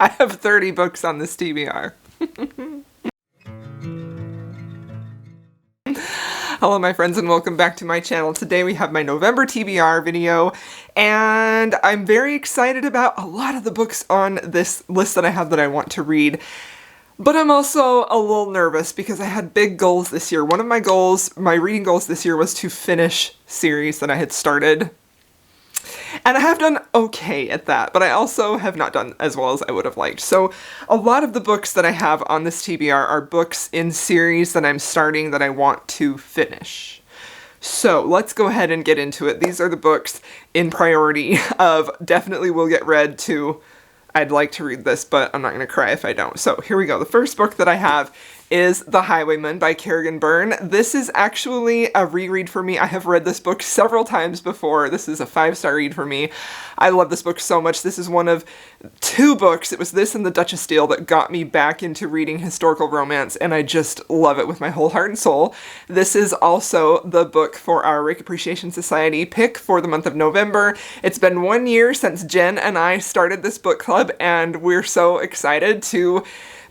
I have 30 books on this TBR. Hello my friends and welcome back to my channel. Today we have my November TBR video and I'm very excited about a lot of the books on this list that I have that I want to read. But I'm also a little nervous because I had big goals this year. One of my goals, my reading goals this year, was to finish series that I had started. And I have done okay at that, but I also have not done as well as I would have liked. So a lot of the books that I have on this TBR are books in series that I'm starting that I want to finish. So let's go ahead and get into it. These are the books in priority of definitely will get read to I'd like to read this, but I'm not going to cry if I don't. So here we go. The first book that I have is The Highwayman by Kerrigan Byrne. This is actually a reread for me. I have read this book several times before. This is a 5-star read for me. I love this book so much. This is one of 2 books. It was this and The Duchess of Steel that got me back into reading historical romance, and I just love it with my whole heart and soul. This is also the book for our Rake Appreciation Society pick for the month of November. It's been 1 year since Jen and I started this book club, and we're so excited to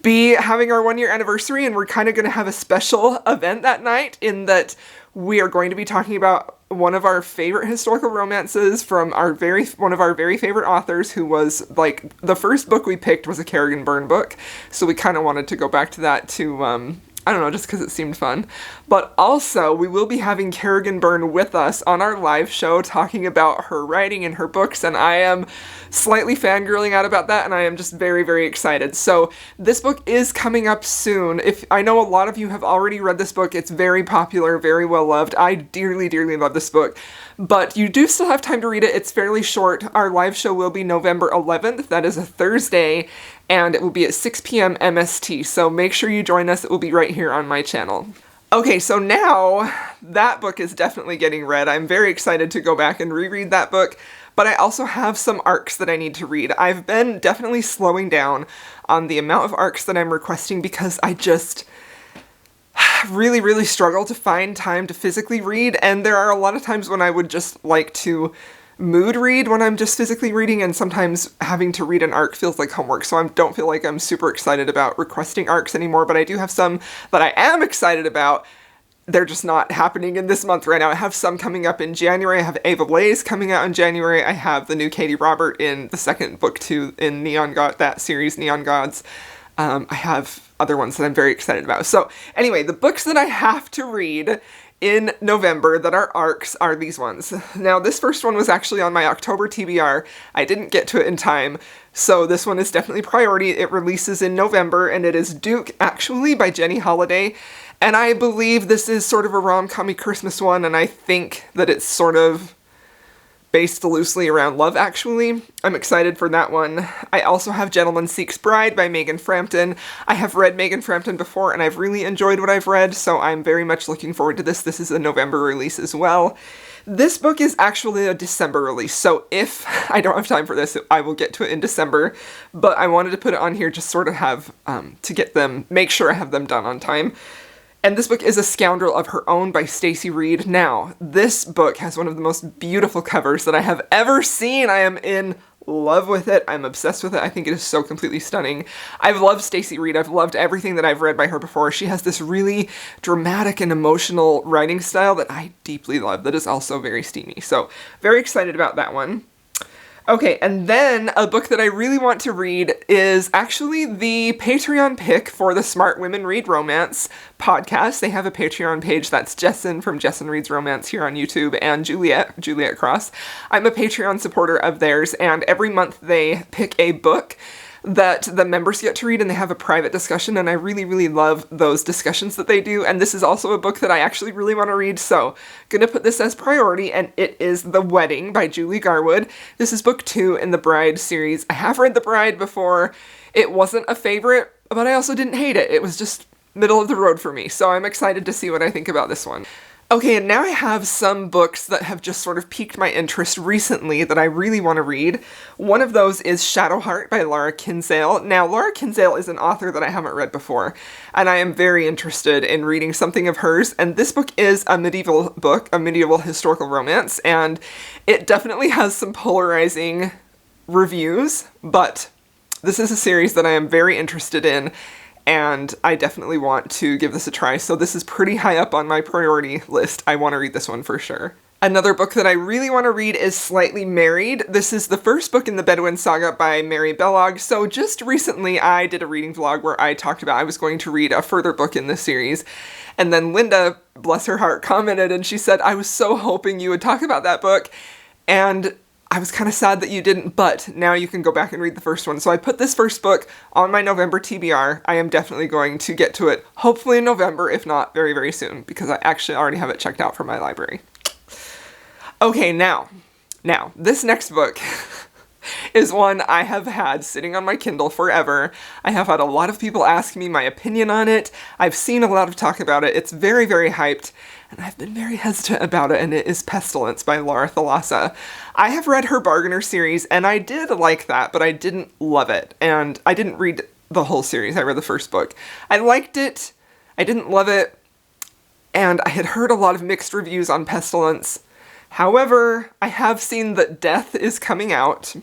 be having our 1-year anniversary, and we're kind of going to have a special event that night in that we are going to be talking about one of our favorite historical romances from one of our very favorite authors, who was like the first book we picked was a Kerrigan Byrne book, so we kind of wanted to go back to that to I don't know, just because it seemed fun. But also, we will be having Kerrigan Byrne with us on our live show talking about her writing and her books, and I am slightly fangirling out about that, and I am just very, very excited. So, this book is coming up soon. I know a lot of you have already read this book. It's very popular, very well loved. I dearly, dearly love this book. But you do still have time to read it. It's fairly short. Our live show will be November 11th. That is a Thursday, and it will be at 6 p.m. MST. So make sure you join us. It will be right here on my channel. Okay, so now that book is definitely getting read. I'm very excited to go back and reread that book, but I also have some arcs that I need to read. I've been definitely slowing down on the amount of arcs that I'm requesting because I just really, really struggle to find time to physically read, and there are a lot of times when I would just like to mood read when I'm just physically reading, and sometimes having to read an arc feels like homework, so I don't feel like I'm super excited about requesting arcs anymore, but I do have some that I am excited about. They're just not happening in this month right now. I have some coming up in January. I have Ava Blaze coming out in January. I have the new Katie Robert in the second book too in that series, Neon Gods. I have other ones that I'm very excited about. So anyway, the books that I have to read in November that are arcs are these ones. Now, this first one was actually on my October TBR. I didn't get to it in time, so this one is definitely priority. It releases in November, and it is Duke, actually, by Jenny Holiday. And I believe this is sort of a rom-com-y Christmas one, and I think that it's sort of based loosely around Love Actually. I'm excited for that one. I also have Gentleman Seeks Bride by Megan Frampton. I have read Megan Frampton before and I've really enjoyed what I've read, so I'm very much looking forward to this. This is a November release as well. This book is actually a December release, so if I don't have time for this, I will get to it in December, but I wanted to put it on here just sort of have, make sure I have them done on time. And this book is A Scoundrel of Her Own by Stacy Reed. Now, this book has one of the most beautiful covers that I have ever seen. I am in love with it. I'm obsessed with it. I think it is so completely stunning. I've loved Stacy Reed. I've loved everything that I've read by her before. She has this really dramatic and emotional writing style that I deeply love that is also very steamy. So, very excited about that one. Okay, and then a book that I really want to read is actually the Patreon pick for the Smart Women Read Romance podcast. They have a Patreon page. That's Jessin from Jessin Reads Romance here on YouTube, and Juliet Cross. I'm a Patreon supporter of theirs, and every month they pick a book that the members get to read, and they have a private discussion, and I really, really love those discussions that they do, and this is also a book that I actually really want to read, so gonna put this as priority, and it is The Wedding by Julie Garwood. This is book 2 in the Bride series. I have read The Bride before. It wasn't a favorite, but I also didn't hate it. It was just middle of the road for me, so I'm excited to see what I think about this one. Okay, and now I have some books that have just sort of piqued my interest recently that I really want to read. One of those is Shadowheart by Laura Kinsale. Now, Laura Kinsale is an author that I haven't read before, and I am very interested in reading something of hers, and this book is a medieval book, a medieval historical romance, and it definitely has some polarizing reviews, but this is a series that I am very interested in, and I definitely want to give this a try. So this is pretty high up on my priority list. I want to read this one for sure. Another book that I really want to read is Slightly Married. This is the first book in the Bedouin Saga by Mary Bellog. So just recently I did a reading vlog where I talked about I was going to read a further book in this series. And then Linda, bless her heart, commented and she said, I was so hoping you would talk about that book. And I was kind of sad that you didn't, but now you can go back and read the first one. So I put this first book on my November TBR. I am definitely going to get to it, hopefully in November, if not very, very soon, because I actually already have it checked out from my library. Okay, now, this next book is one I have had sitting on my Kindle forever. I have had a lot of people ask me my opinion on it. I've seen a lot of talk about it. It's very, very hyped, and I've been very hesitant about it, and it is Pestilence by Laura Thalassa. I have read her Bargainer series, and I did like that, but I didn't love it, and I didn't read the whole series. I read the first book. I liked it. I didn't love it, and I had heard a lot of mixed reviews on Pestilence. However, I have seen that Death is coming out,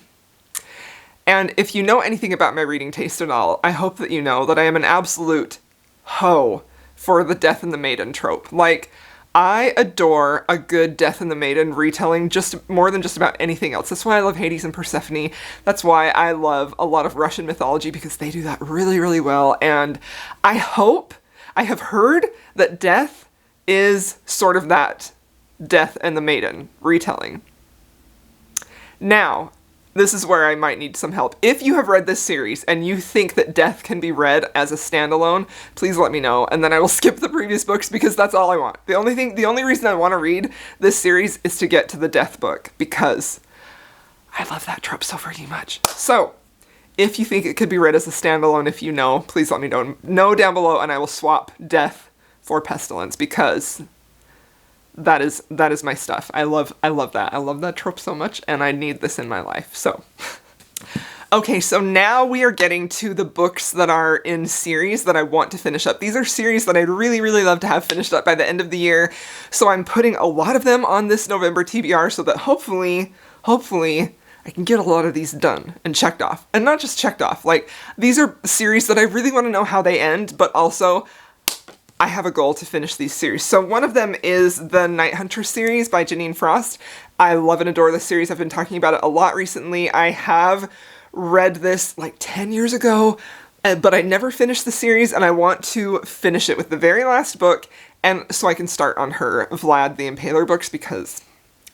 and if you know anything about my reading taste at all, I hope that you know that I am an absolute hoe for the Death and the Maiden trope. Like, I adore a good Death and the Maiden retelling just more than just about anything else. That's why I love Hades and Persephone. That's why I love a lot of Russian mythology, because they do that really, really well, and I have heard that Death is sort of that Death and the Maiden retelling. Now, this is where I might need some help. If you have read this series and you think that Death can be read as a standalone, please let me know, and then I will skip the previous books because that's all I want. The only reason I want to read this series is to get to the Death book, because I love that trope so freaking much. So, if you think it could be read as a standalone, if you know, please let me know down below, and I will swap Death for Pestilence, because that is my stuff. I love that. I love that trope so much, and I need this in my life. So, okay, so now we are getting to the books that are in series that I want to finish up. These are series that I'd really, really love to have finished up by the end of the year. So I'm putting a lot of them on this November TBR so that hopefully, I can get a lot of these done and checked off. And not just checked off, like, these are series that I really want to know how they end, but also I have a goal to finish these series. So one of them is the Night Hunter series by Janine Frost. I love and adore this series. I've been talking about it a lot recently. I have read this like 10 years ago, but I never finished the series, and I want to finish it with the very last book, and so I can start on her Vlad the Impaler books, because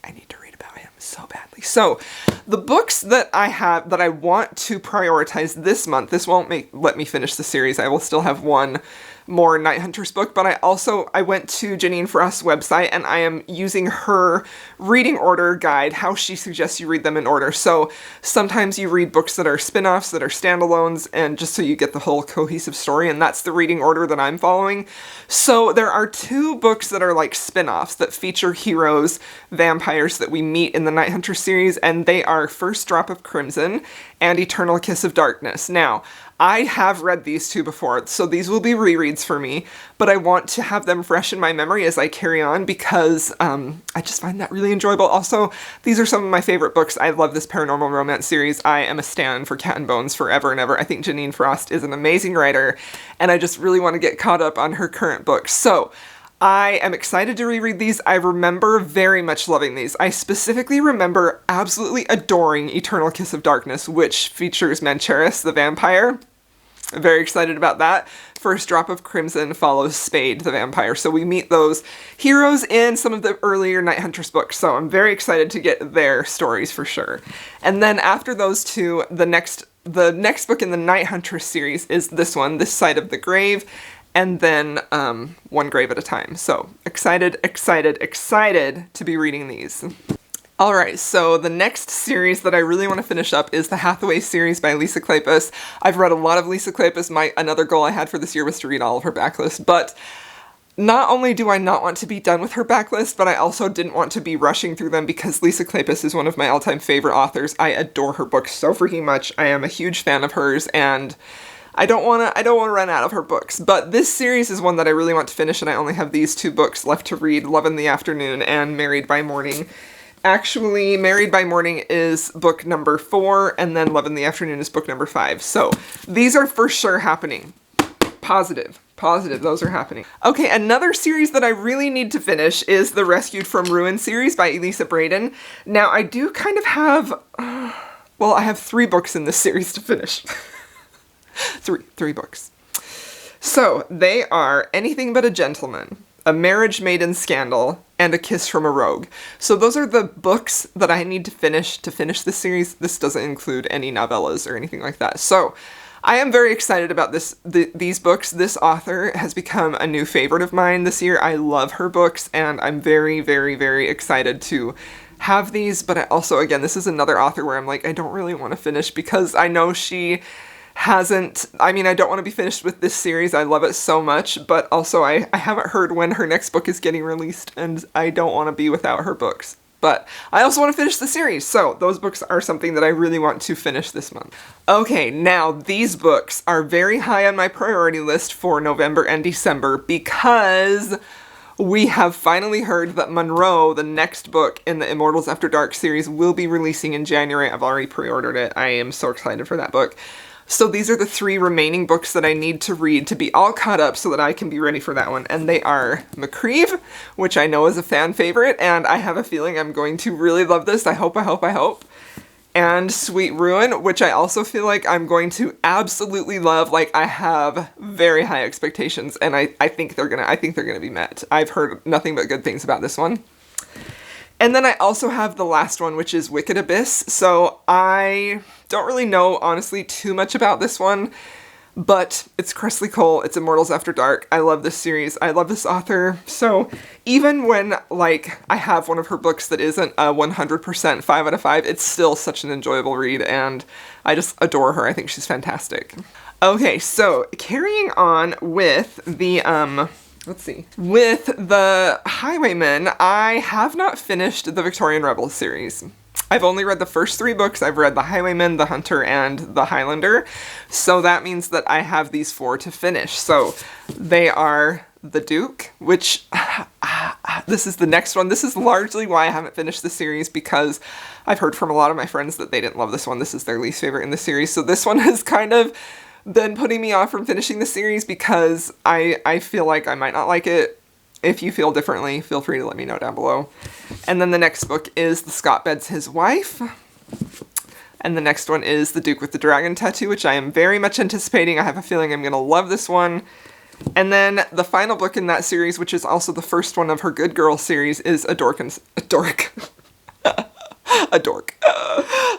I need to read about him so badly. So the books that I have that I want to prioritize this month, this won't let me finish the series. I will still have one more Night Hunters book, but I went to Janine Frost's website, and I am using her reading order guide, how she suggests you read them in order. So sometimes you read books that are spin-offs, that are standalones, and just so you get the whole cohesive story, and that's the reading order that I'm following. So there are two books that are like spin-offs that feature heroes, vampires that we meet in the Night Hunter series, and they are First Drop of Crimson and Eternal Kiss of Darkness. Now, I have read these two before, so these will be rereads for me, but I want to have them fresh in my memory as I carry on, because I just find that really enjoyable. Also, these are some of my favorite books. I love this paranormal romance series. I am a stan for Cat and Bones forever and ever. I think Janine Frost is an amazing writer, and I just really want to get caught up on her current books. So I am excited to reread these. I remember very much loving these. I specifically remember absolutely adoring Eternal Kiss of Darkness, which features Mancharis the vampire. I'm very excited about that. First Drop of Crimson follows Spade the vampire. So we meet those heroes in some of the earlier Night Hunters books. So I'm very excited to get their stories for sure. And then after those two, the next book in the Night Hunters series is this one, This Side of the Grave, and then One Grave at a Time. So excited to be reading these. Alright, so the next series that I really want to finish up is the Hathaway series by Elisa Klepas. I've read a lot of Elisa Klepas. Another goal I had for this year was to read all of her backlist, but not only do I not want to be done with her backlist, but I also didn't want to be rushing through them, because Lisa Kleypas is one of my all-time favorite authors. I adore her books so freaking much. I am a huge fan of hers, and I don't want to run out of her books, but this series is one that I really want to finish, and I only have these two books left to read, Love in the Afternoon and Married by Morning. Actually, Married by Morning is book number 4, and then Love in the Afternoon is book number 5. So these are for sure happening. Positive, those are happening. Okay, another series that I really need to finish is the Rescued from Ruin series by Elisa Braden. Now, I do kind of have, well, I have 3 books in this series to finish. three books. So, they are Anything But a Gentleman, A Marriage Maiden Scandal, and A Kiss from a Rogue. So those are the books that I need to finish this series. This doesn't include any novellas or anything like that. So, I am very excited about these books. This author has become a new favorite of mine this year. I love her books, and I'm very, very, very excited to have these. But I also, again, this is another author where I'm like, I don't really want to finish because I know she hasn't, I mean, I don't want to be finished with this series. I love it so much, but also I haven't heard when her next book is getting released, and I don't want to be without her books. But I also want to finish the series, so those books are something that I really want to finish this month. Okay, now these books are very high on my priority list for November and December because we have finally heard that Monroe, the next book in the Immortals After Dark series, will be releasing in January. I've already pre-ordered it. I am so excited for that book. So these are the 3 remaining books that I need to read to be all caught up so that I can be ready for that one. And they are McCreeve, which I know is a fan favorite, and I have a feeling I'm going to really love this. I hope. And Sweet Ruin, which I also feel like I'm going to absolutely love. Like, I have very high expectations, and I think they're gonna be met. I've heard nothing but good things about this one. And then I also have the last one, which is Wicked Abyss. So I don't really know, honestly, too much about this one, but it's Cressley Cole. It's Immortals After Dark. I love this series. I love this author. So even when, like, I have one of her books that isn't a 100% 5 out of 5, it's still such an enjoyable read, and I just adore her. I think she's fantastic. Okay, so carrying on with the, with the Highwayman, I have not finished the Victorian Rebels series. I've only read the first 3 books. I've read the Highwayman, the Hunter, and the Highlander. So that means that I have these 4 to finish. So they are the Duke, which this is the next one. This is largely why I haven't finished the series, because I've heard from a lot of my friends that they didn't love this one. This is their least favorite in the series. So this one has kind of been putting me off from finishing the series because I feel like I might not like it. If you feel differently, feel free to let me know down below. And then the next book is The Scott Beds His Wife. And the next one is The Duke with the Dragon Tattoo, which I am very much anticipating. I have a feeling I'm going to love this one. And then the final book in that series, which is also the first one of her Good Girl series, is A Dork.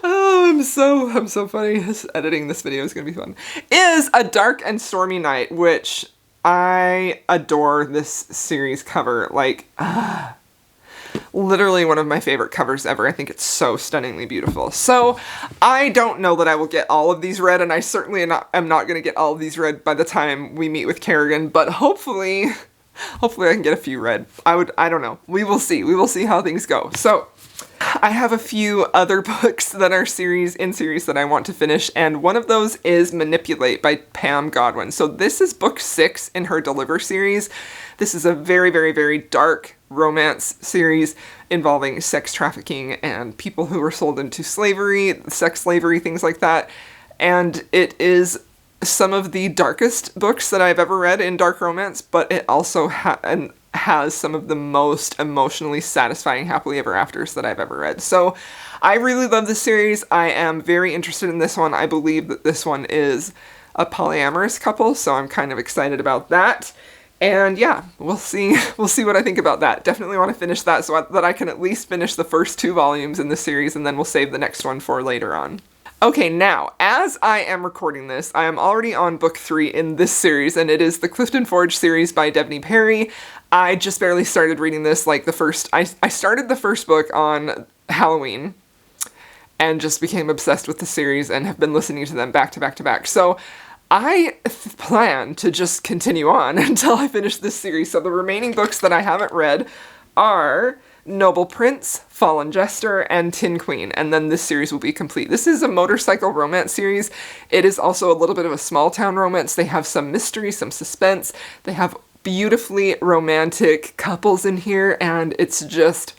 Oh, I'm so funny. Editing this video is going to be fun. Is A Dark and Stormy Night, which I adore this series cover. Like, literally one of my favorite covers ever. I think it's so stunningly beautiful. So I don't know that I will get all of these read, and I certainly am not going to get all of these read by the time we meet with Kerrigan, but hopefully I can get a few read. I don't know. We will see. We will see how things go. So I have a few other books that are series that I want to finish, and one of those is Manipulate by Pam Godwin. So this is book 6 in her Deliver series. This is a very, very, very dark romance series involving sex trafficking and people who were sold into slavery, sex slavery, things like that. And it is some of the darkest books that I've ever read in dark romance, but it also has some of the most emotionally satisfying happily ever afters that I've ever read. So I really love this series. I am very interested in this one. I believe that this one is a polyamorous couple, so I'm kind of excited about that. And yeah, we'll see what I think about that. Definitely want to finish that so that I can at least finish the first 2 volumes in the series, and then we'll save the next one for later on. Okay, now, as I am recording this, I am already on book 3 in this series, and it is the Clifton Forge series by Devaney Perry. I just barely started reading this, like I started the first book on Halloween, and just became obsessed with the series, and have been listening to them back to back to back. So I plan to just continue on until I finish this series. So the remaining books that I haven't read are Noble Prince, Fallen Jester, and Tin Queen, and then this series will be complete. This is a motorcycle romance series. It is also a little bit of a small town romance. They have some mystery, some suspense. They have beautifully romantic couples in here, and it's just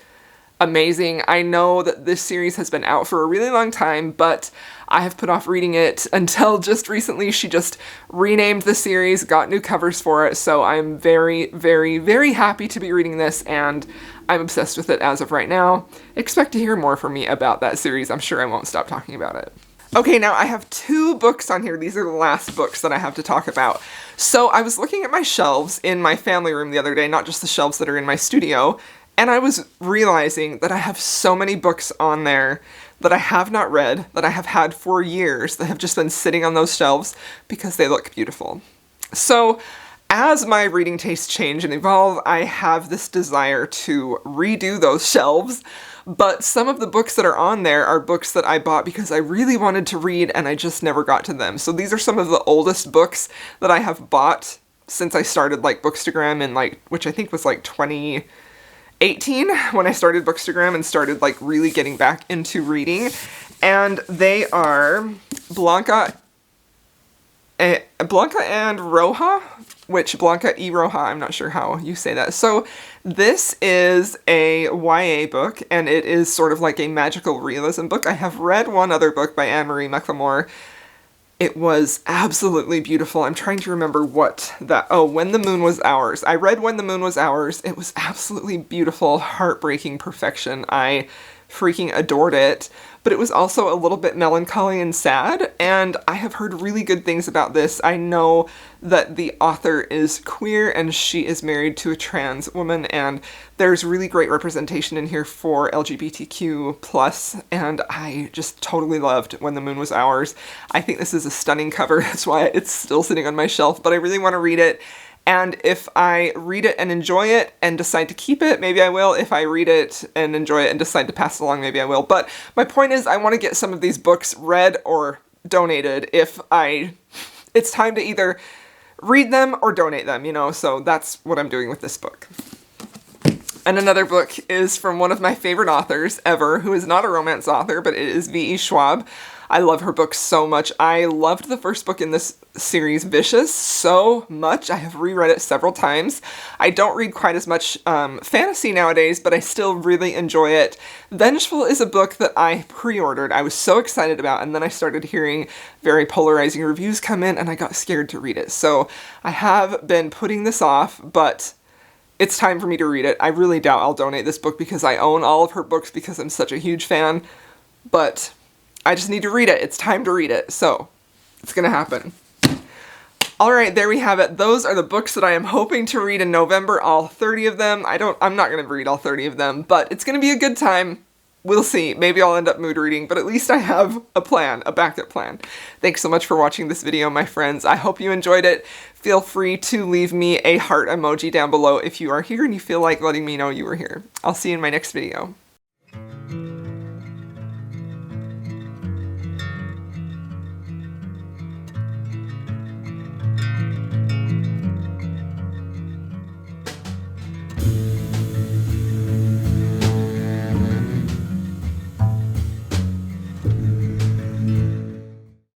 amazing. I know that this series has been out for a really long time, but I have put off reading it until just recently. She just renamed the series, got new covers for it, so I'm very, very, very happy to be reading this, and I'm obsessed with it as of right now. Expect to hear more from me about that series. I'm sure I won't stop talking about it. Okay, now I have 2 books on here. These are the last books that I have to talk about. So I was looking at my shelves in my family room the other day, not just the shelves that are in my studio, and I was realizing that I have so many books on there that I have not read, that I have had for years, that have just been sitting on those shelves because they look beautiful. So as my reading tastes change and evolve, I have this desire to redo those shelves, but some of the books that are on there are books that I bought because I really wanted to read and I just never got to them. So these are some of the oldest books that I have bought since I started like Bookstagram in which I think was like 2018 when I started Bookstagram and started like really getting back into reading. And they are Blanca and Roja, which Blanca y Roja, I'm not sure how you say that. So this is a YA book, and it is sort of like a magical realism book. I have read one other book by Anne-Marie McLemore. It was absolutely beautiful. I'm trying to remember When the Moon Was Ours. I read When the Moon Was Ours. It was absolutely beautiful, heartbreaking perfection. I freaking adored it. But it was also a little bit melancholy and sad, and I have heard really good things about this. I know that the author is queer and she is married to a trans woman, and there's really great representation in here for LGBTQ+, and I just totally loved When the Moon Was Ours. I think this is a stunning cover. That's why it's still sitting on my shelf, but I really want to read it. And if I read it and enjoy it and decide to keep it, maybe I will. If I read it and enjoy it and decide to pass it along, maybe I will. But my point is I want to get some of these books read or donated it's time to either read them or donate them, so that's what I'm doing with this book. And another book is from one of my favorite authors ever, who is not a romance author, but it is V.E. Schwab. I love her books so much. I loved the first book in this series, Vicious, so much. I have reread it several times. I don't read quite as much fantasy nowadays, but I still really enjoy it. Vengeful is a book that I pre-ordered. I was so excited about, and then I started hearing very polarizing reviews come in, and I got scared to read it. So I have been putting this off, but it's time for me to read it. I really doubt I'll donate this book because I own all of her books because I'm such a huge fan, but I just need to read it. It's time to read it, so it's gonna happen. Alright, there we have it. Those are the books that I am hoping to read in November, all 30 of them. I'm not gonna read all 30 of them, but it's gonna be a good time. We'll see. Maybe I'll end up mood reading, but at least I have a plan, a backup plan. Thanks so much for watching this video, my friends. I hope you enjoyed it. Feel free to leave me a heart emoji down below if you are here and you feel like letting me know you were here. I'll see you in my next video.